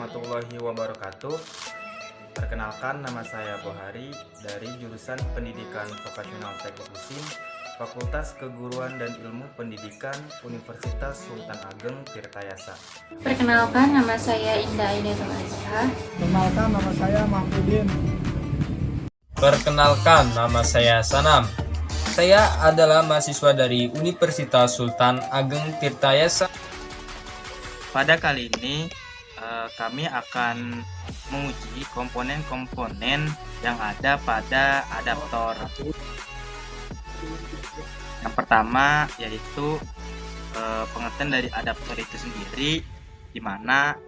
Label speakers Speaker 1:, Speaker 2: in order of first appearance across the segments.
Speaker 1: warahmatullahi wabarakatuh. Perkenalkan, nama saya Bohari dari jurusan Pendidikan Vokasional Teknik Mesin, Fakultas Keguruan dan Ilmu Pendidikan Universitas Sultan Ageng Tirtayasa.
Speaker 2: Perkenalkan, nama saya Indah Aidatul Azhar.
Speaker 3: Perkenalkan, nama saya Mahfudin.
Speaker 4: Perkenalkan, nama saya Sanam. Saya adalah mahasiswa dari Universitas Sultan Ageng Tirtayasa.
Speaker 1: Pada kali ini kami akan menguji komponen-komponen yang ada pada adaptor. Yang pertama yaitu pengertian dari adaptor itu sendiri, di mana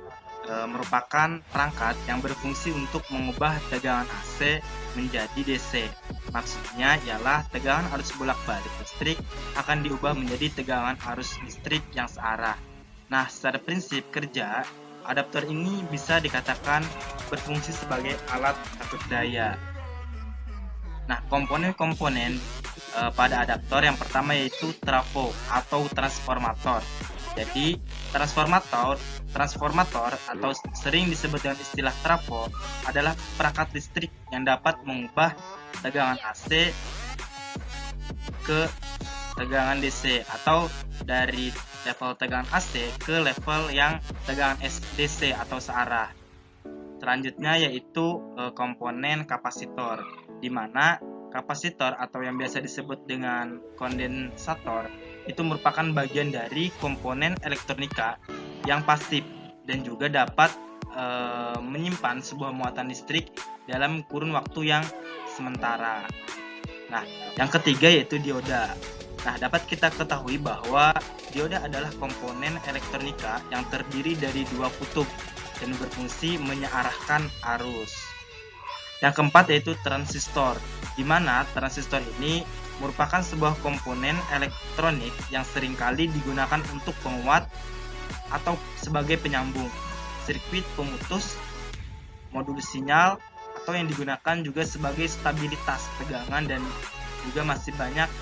Speaker 1: merupakan perangkat yang berfungsi untuk mengubah tegangan AC menjadi DC. Maksudnya ialah tegangan arus bolak-balik listrik akan diubah menjadi tegangan arus listrik yang searah. Nah, secara prinsip kerja, adaptor ini bisa dikatakan berfungsi sebagai alat takut daya. Nah, komponen-komponen pada adaptor yang pertama yaitu trafo atau transformator. Jadi, transformator atau sering disebut dengan istilah trafo adalah perangkat listrik yang dapat mengubah tegangan AC ke tegangan DC atau dari level tegangan AC ke level yang tegangan DC atau searah. Selanjutnya yaitu komponen kapasitor, di mana kapasitor atau yang biasa disebut dengan kondensator itu merupakan bagian dari komponen elektronika yang pasif dan juga dapat menyimpan sebuah muatan listrik dalam kurun waktu yang sementara. Nah, yang ketiga yaitu dioda. Nah, dapat kita ketahui bahwa dioda adalah komponen elektronika yang terdiri dari dua kutub dan berfungsi menyearahkan arus. Yang keempat yaitu transistor, di mana transistor ini merupakan sebuah komponen elektronik yang seringkali digunakan untuk penguat atau sebagai penyambung, sirkuit pemutus, modul sinyal, atau yang digunakan juga sebagai stabilitas tegangan, dan juga masih banyak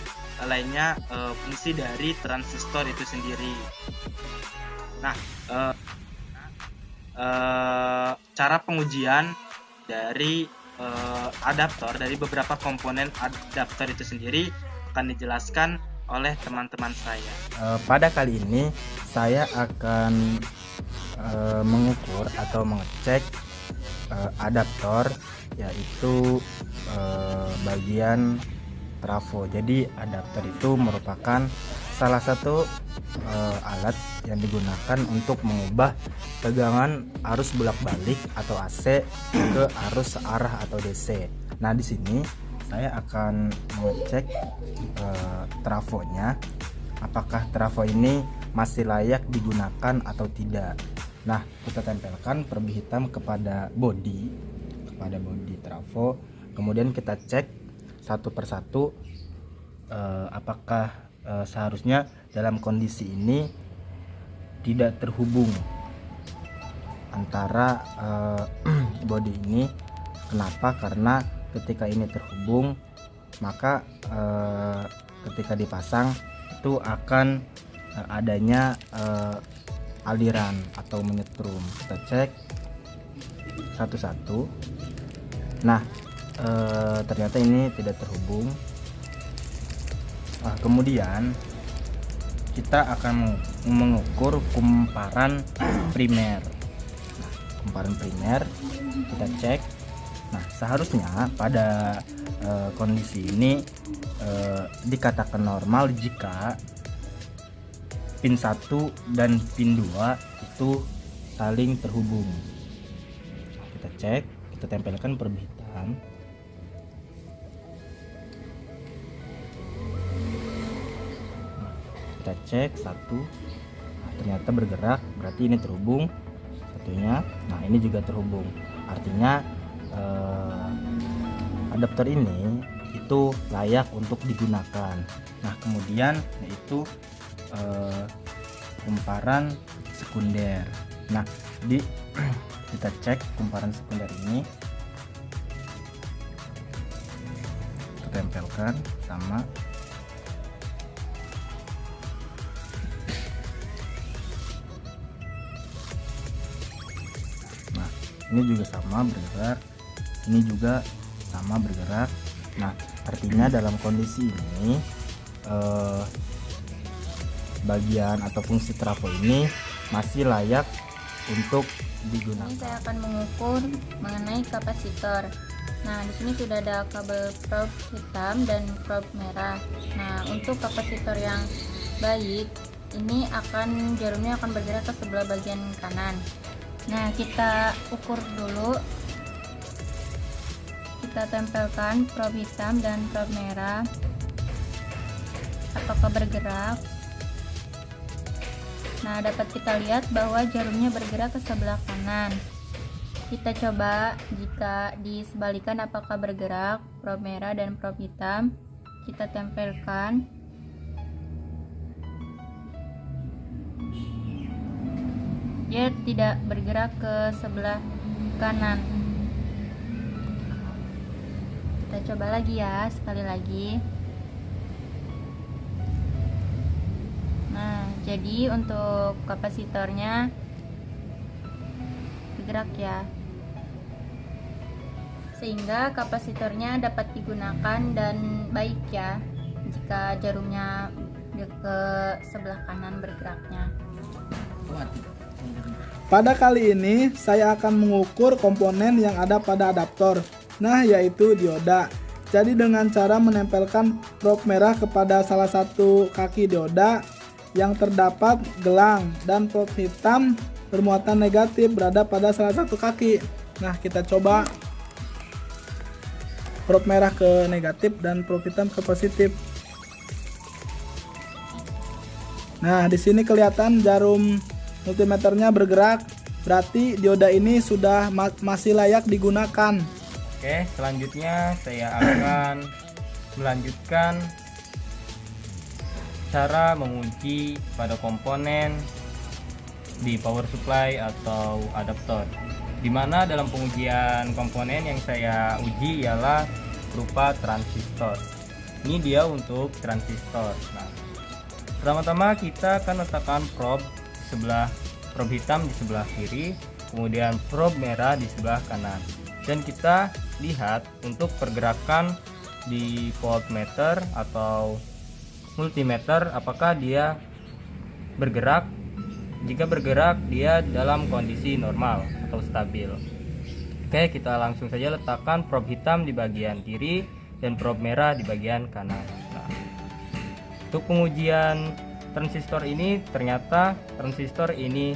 Speaker 1: lainnya fungsi dari transistor itu sendiri. Nah, cara pengujian dari adaptor, dari beberapa komponen adaptor itu sendiri akan dijelaskan oleh teman-teman saya.
Speaker 5: Pada kali ini saya akan mengukur atau mengecek adaptor, yaitu bagian trafo. Jadi adaptor itu merupakan salah satu alat yang digunakan untuk mengubah tegangan arus bolak-balik atau AC ke arus searah atau DC. Nah, di sini saya akan mengecek trafonya, apakah trafo ini masih layak digunakan atau tidak. Nah, kita tempelkan perbih hitam kepada bodi trafo, kemudian kita cek satu persatu apakah seharusnya dalam kondisi ini tidak terhubung antara bodi ini. Kenapa? Karena ketika ini terhubung, maka ketika dipasang itu akan adanya aliran atau menyetrum. Kita cek satu-satu. Nah, ternyata ini tidak terhubung. Kemudian kita akan mengukur kumparan primer. Nah, kumparan primer kita cek. Nah, seharusnya pada kondisi ini dikatakan normal jika pin 1 dan pin 2 itu saling terhubung. Nah, kita cek, kita tempelkan perbih hitam. Kita cek satu, nah, ternyata bergerak, berarti ini terhubung satunya. Nah, ini juga terhubung, artinya adaptor ini itu layak untuk digunakan. Nah, kemudian yaitu kumparan sekunder. Nah, kita cek kumparan sekunder ini, kita tempelkan sama. Ini juga sama bergerak, ini juga sama bergerak. Nah, artinya dalam kondisi ini bagian atau fungsi trafo ini masih layak untuk digunakan.
Speaker 2: Ini saya akan mengukur mengenai kapasitor. Nah, di sini sudah ada kabel prob hitam dan prob merah. Nah, untuk kapasitor yang baik, ini jarumnya akan bergerak ke sebelah bagian kanan. Nah, kita ukur dulu. Kita tempelkan prob hitam dan prob merah. Apakah bergerak? Nah, dapat kita lihat bahwa jarumnya bergerak ke sebelah kanan. Kita coba jika disebalikan apakah bergerak. Prob merah dan prob hitam kita tempelkan. Dia tidak bergerak ke sebelah kanan. Kita coba lagi ya, sekali lagi. Nah, jadi untuk kapasitornya bergerak ya, sehingga kapasitornya dapat digunakan dan baik ya jika jarumnya ke sebelah kanan bergeraknya.
Speaker 3: Pada kali ini saya akan mengukur komponen yang ada pada adaptor, nah yaitu dioda. Jadi dengan cara menempelkan prob merah kepada salah satu kaki dioda yang terdapat gelang dan prob hitam bermuatan negatif berada pada salah satu kaki. Nah, kita coba prob merah ke negatif dan prob hitam ke positif. Nah, di sini kelihatan jarum multimeternya bergerak, berarti dioda ini sudah masih layak digunakan.
Speaker 4: Oke, selanjutnya saya akan melanjutkan cara menguji pada komponen di power supply atau adaptor, dimana dalam pengujian komponen yang saya uji ialah berupa transistor. Ini dia untuk transistor. Nah, pertama-tama kita akan letakkan prob hitam di sebelah kiri, kemudian prob merah di sebelah kanan, dan kita lihat untuk pergerakan di voltmeter atau multimeter apakah dia bergerak. Jika bergerak, dia dalam kondisi normal atau stabil. Oke, kita langsung saja letakkan prob hitam di bagian kiri dan prob merah di bagian kanan. Nah, untuk pengujian transistor ini, ternyata transistor ini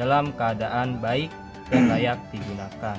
Speaker 4: dalam keadaan baik dan layak digunakan.